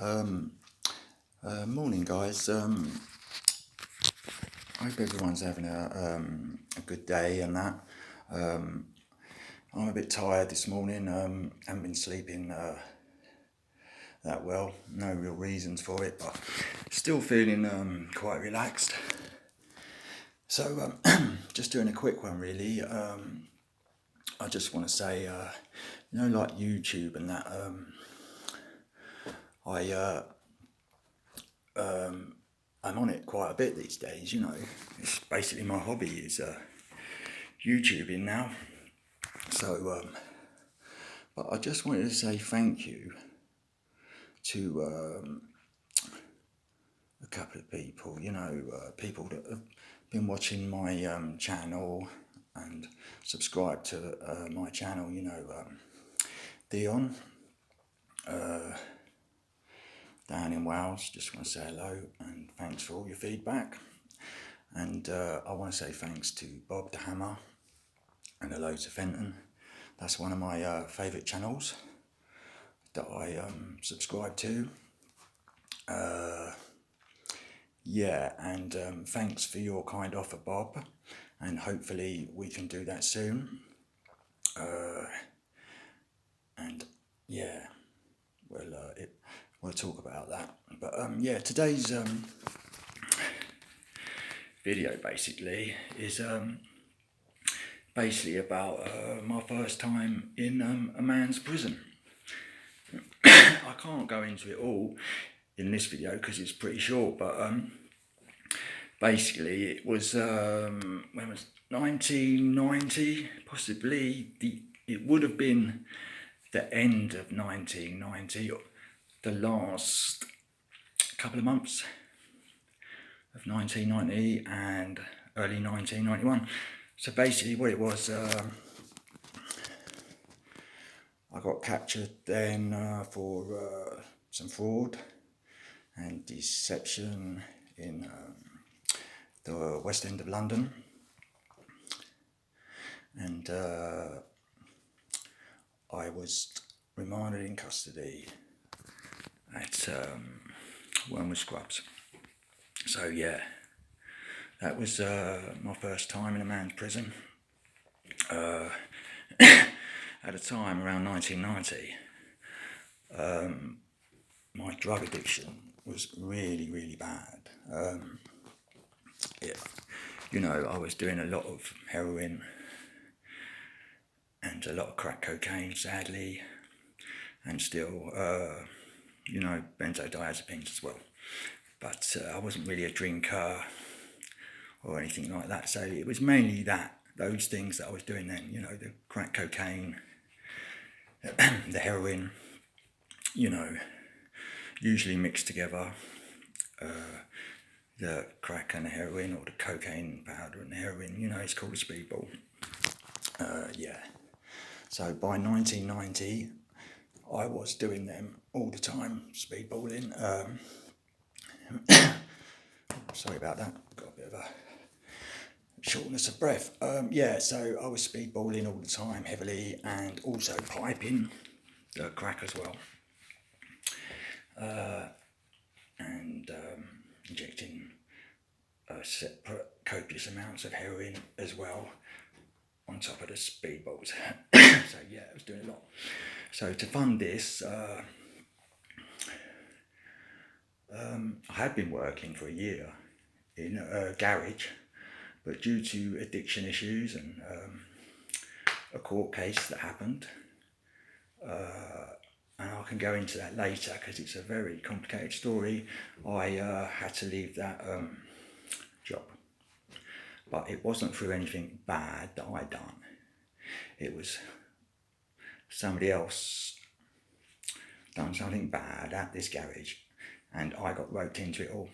Um, Morning, guys. I hope everyone's having a good day and that. Um, I'm a bit tired this morning. Haven't been sleeping that well. No real reasons for it, but still feeling quite relaxed. So, just doing a quick one, really. I just want to say, like YouTube and that. I I'm on it quite a bit these days. It's basically my hobby is YouTubing now. So, but I just wanted to say thank you to a couple of people. People that have been watching my channel and subscribed to my channel. Dion down in Wales. Just want to say hello and thanks for all your feedback. And I want to say thanks to Bob the Hammer and Hello to Fenton. That's one of my favourite channels that I subscribe to. And thanks for your kind offer, Bob, and hopefully we can do that soon. And yeah, we'll talk about that. But today's video basically is basically about my first time in a man's prison. I can't go into it all in this video because it's pretty short, but basically it was when was 1990, possibly it would have been the end of 1990, the last couple of months of 1990 and early 1991. So basically what it was, I got captured then for some fraud and deception in the West End of London, and I was remanded in custody at Wormwood Scrubs. So yeah, that was my first time in a man's prison. At a time around 1990, my drug addiction was really, really bad. I was doing a lot of heroin and a lot of crack cocaine, sadly, and still, benzodiazepines as well. But I wasn't really a drinker or anything like that. So it was mainly those things that I was doing then, the crack cocaine, the heroin, usually mixed together, the crack and the heroin, or the cocaine powder and the heroin, it's called a speedball. So by 1990, I was doing them all the time, speedballing. Sorry about that, got a bit of a shortness of breath. So I was speedballing all the time, heavily, and also piping the crack as well. And injecting separate copious amounts of heroin as well on top of the speedballs. So yeah, I was doing a lot. So to fund this, I had been working for a year in a garage, but due to addiction issues and a court case that happened, and I can go into that later because it's a very complicated story, I had to leave that job. But it wasn't through anything bad that I'd done. It was somebody else done something bad at this garage, and I got roped into it all.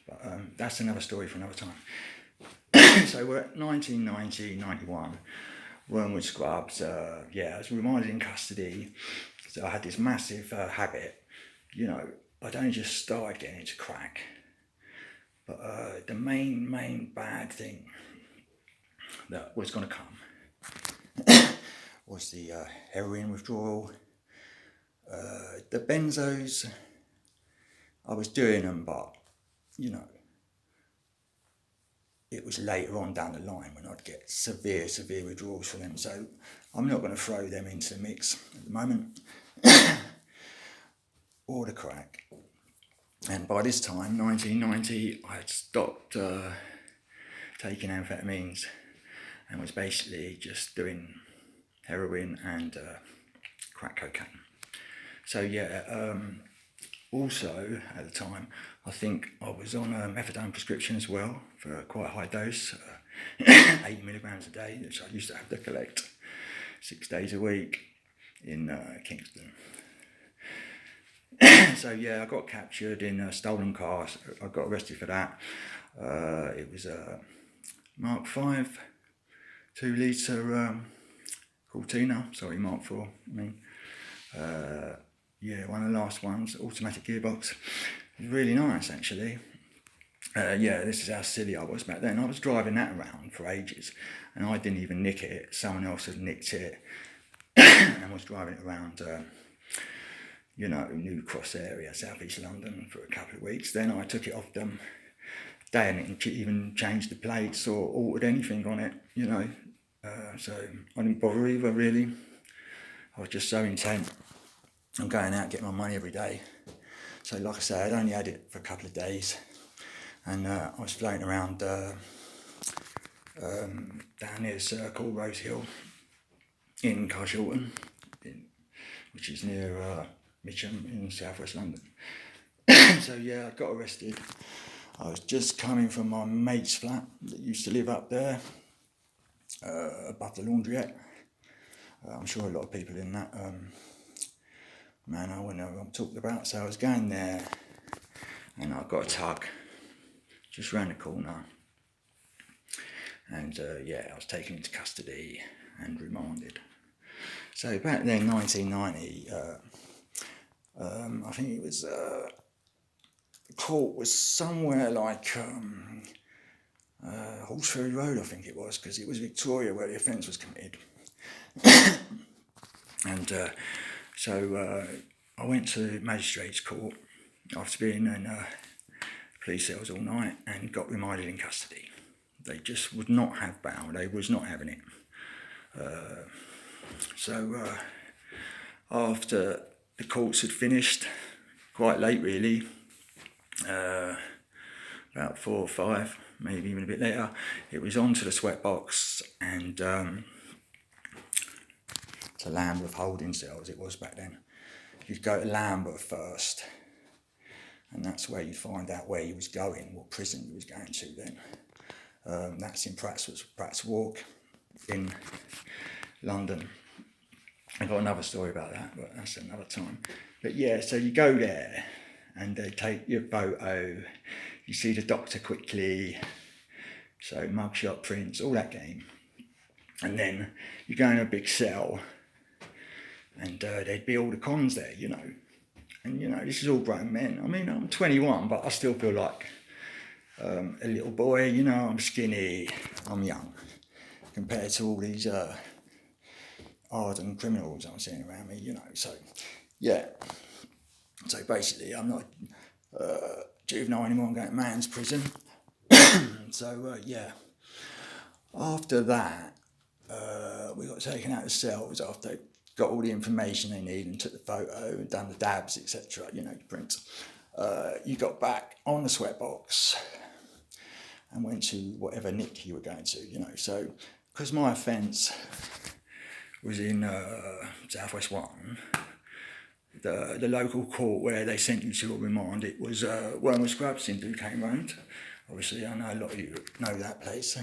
But that's another story for another time. So we're at 1990, 91, Wormwood Scrubs. I was remanded in custody. So I had this massive habit. I'd only just started getting into crack. But the main bad thing that was going to come was the heroin withdrawal, the benzos, I was doing them, but, you know, it was later on down the line when I'd get severe withdrawals from them. So I'm not going to throw them into the mix at the moment, or the crack. And by this time, 1990, I had stopped taking amphetamines and was basically just doing heroin and crack cocaine. So yeah, also at the time, I think I was on a methadone prescription as well for quite a high dose, 80 milligrams a day, which I used to have to collect 6 days a week in Kingston. So yeah, I got captured in a stolen car. I got arrested for that. It was a Mark 5 2-litre Cortina, sorry, Mark 4, I mean. Yeah, one of the last ones, automatic gearbox. It was really nice, actually. Yeah, this is how silly I was back then. I was driving that around for ages, and I didn't even nick it. Someone else had nicked it and was driving it around, you know, New Cross area, South East London, for a couple of weeks. Then I took it off them. They hadn't even changed the plates or altered anything on it, you know. So I didn't bother either, really. I was just so intent on going out getting my money every day. So like I say, I'd only had it for a couple of days, and I was floating around down near Circle, Rose Hill in Carshalton, which is near Mitcham in southwest London. So yeah, I got arrested. I was just coming from my mate's flat that used to live up there, above the laundrette. I'm sure a lot of people in that manor will know what I'm talking about. So I was going there, and I got a tug just round the corner, and yeah, I was taken into custody and remanded. So back then, 1990, I think it was, the court was somewhere like Horseferry Road, I think it was, because it was Victoria where the offence was committed. And so I went to Magistrates Court after being in police cells all night and got remanded in custody. They just would not have bail, they was not having it. So after the courts had finished, quite late really, about 4 or 5, maybe even a bit later, it was on to the sweatbox and to Lambeth holding cells, it was back then. You'd go to Lambeth first, and that's where you'd find out where you was going, what prison you was going to then. That's in Pratt's Walk in London. I've got another story about that, but that's another time. But yeah, so you go there, and they take your photo, you see the doctor quickly, so mugshot prints, all that game. And then you go in a big cell, and there'd be all the cons there, you know. And, you know, this is all grown men. I mean, I'm 21, but I still feel like a little boy, you know. I'm skinny, I'm young, compared to all these ardent criminals I'm seeing around me, you know. So, yeah. So basically, I'm not juvenile anymore, I'm going to man's prison. So, yeah. After that, we got taken out of cells after they got all the information they need and took the photo and done the dabs, etc., you know, the prints. You got back on the sweatbox and went to whatever nick you were going to, you know. So, because my offence was in Southwest 1, the local court where they sent you to a remand, it was Wormwood Scrubs in Duquesne Road. Obviously, I know a lot of you know that place.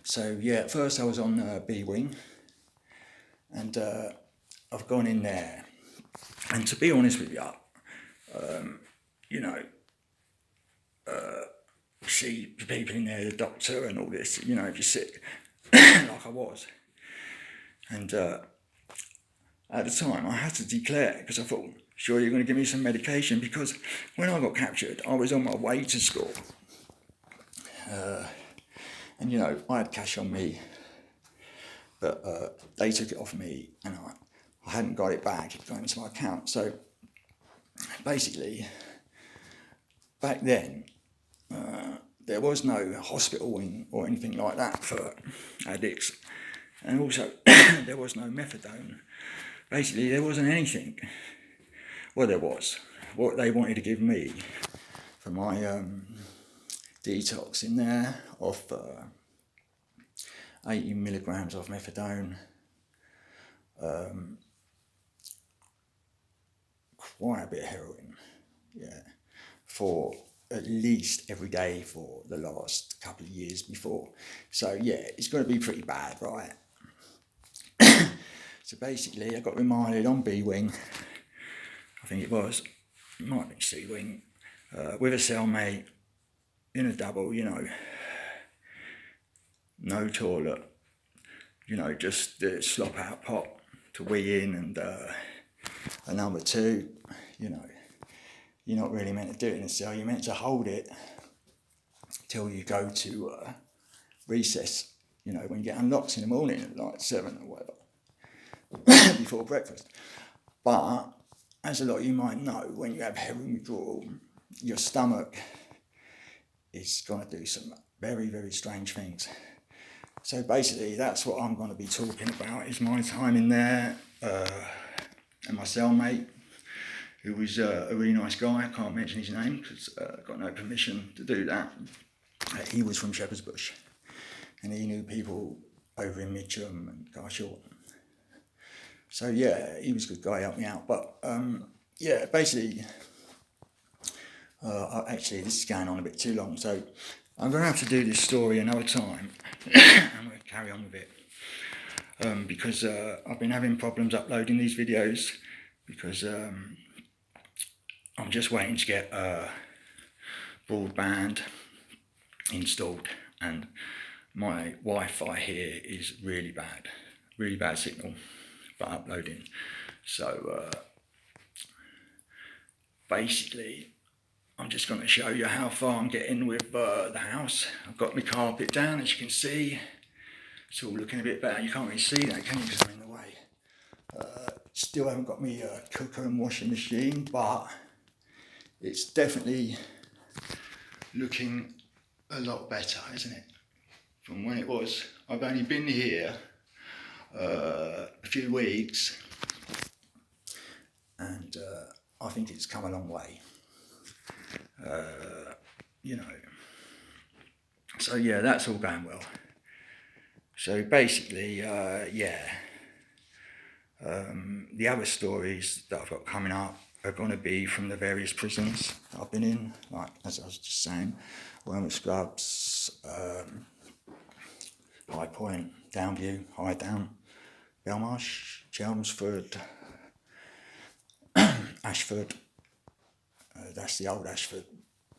So, yeah, at first I was on B Wing, and I've gone in there. And to be honest with you, you know, see the people in there, the doctor and all this, you know, if you're sick, like I was. And at the time, I had to declare, because I thought, sure, you're going to give me some medication, because when I got captured, I was on my way to school. And, you know, I had cash on me, but they took it off me, and I hadn't got it back. It got into my account. So basically, back then, there was no hospital or anything like that for addicts, and also there was no methadone. Basically, there wasn't anything. Well, there was. What they wanted to give me for my detox in there of 80 milligrams of methadone, quite a bit of heroin, yeah, for at least every day for the last couple of years before. So yeah, it's going to be pretty bad, right? So basically, I got reminded on B-Wing, I think it was, it might have been C-Wing, with a cellmate, in a double, you know, no toilet, you know, just the slop out pot to wee in, and number two, you know, you're not really meant to do it in a cell, you're meant to hold it till you go to recess, you know, when you get unlocked in the morning at like 7 or whatever, before breakfast. But, as a lot of you might know, when you have heroin withdrawal, your stomach is going to do some very, very strange things. So basically, that's what I'm going to be talking about, is my time in there, and my cellmate, who was a really nice guy. I can't mention his name because I've got no permission to do that. He was from Shepherd's Bush, and he knew people over in Mitcham and Garshort. So yeah, he was a good guy, helped me out. But yeah, basically, actually this is going on a bit too long, so I'm going to have to do this story another time. I'm going to carry on with it, because I've been having problems uploading these videos, because I'm just waiting to get broadband installed, and my Wi-Fi here is really bad signal for uploading. So basically, I'm just going to show you how far I'm getting with the house. I've got my carpet down, as you can see. It's all looking a bit better. You can't really see that, can you, because I'm in the way. Still haven't got my cooker and washing machine, but it's definitely looking a lot better, isn't it, from when it was. I've only been here a few weeks, and I think it's come a long way. You know, so yeah, that's all going well. So basically, yeah, the other stories that I've got coming up are going to be from the various prisons that I've been in, like, as I was just saying, Wormwood Scrubs, High Point, Downview, High Down, Belmarsh, Chelmsford, Ashford, that's the old Ashford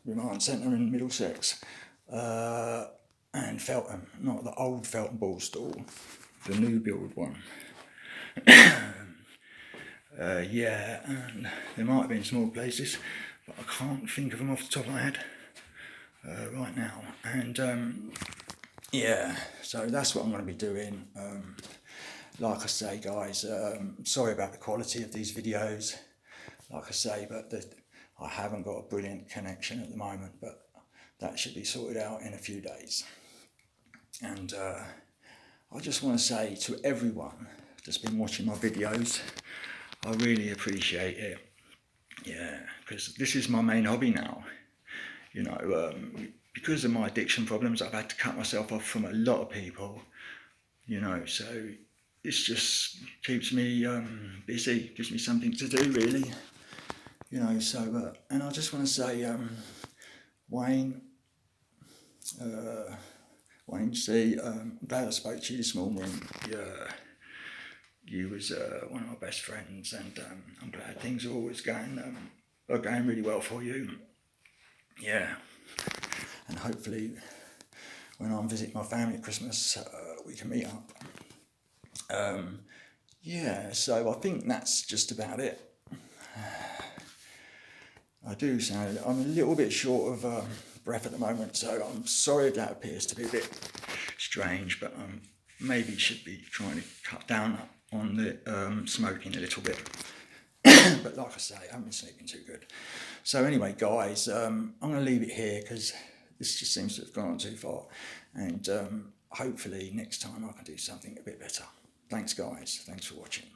Remand Centre in Middlesex, and Feltham, not the old Feltham Ballstall, the new build one. Yeah, and there might have been small places, but I can't think of them off the top of my head right now. And yeah, so that's what I'm going to be doing. Like I say, guys, sorry about the quality of these videos, like I say, but I haven't got a brilliant connection at the moment, but that should be sorted out in a few days. And I just want to say to everyone that's been watching my videos, I really appreciate it. Yeah, because this is my main hobby now. You know, because of my addiction problems, I've had to cut myself off from a lot of people. You know, so this just keeps me busy, gives me something to do, really. You know, so, and I just want to say, Wayne, C, I'm glad I spoke to you this morning. Yeah, you was one of my best friends, and I'm glad things are always going really well for you. Yeah, and hopefully when I visit my family at Christmas, we can meet up. Yeah, so I think that's just about it. I do sound, I'm a little bit short of breath at the moment, so I'm sorry if that appears to be a bit strange, but maybe should be trying to cut down on the smoking a little bit. But like I say, I haven't been sleeping too good. So anyway, guys, I'm going to leave it here because this just seems to have gone on too far. And hopefully next time I can do something a bit better. Thanks, guys. Thanks for watching.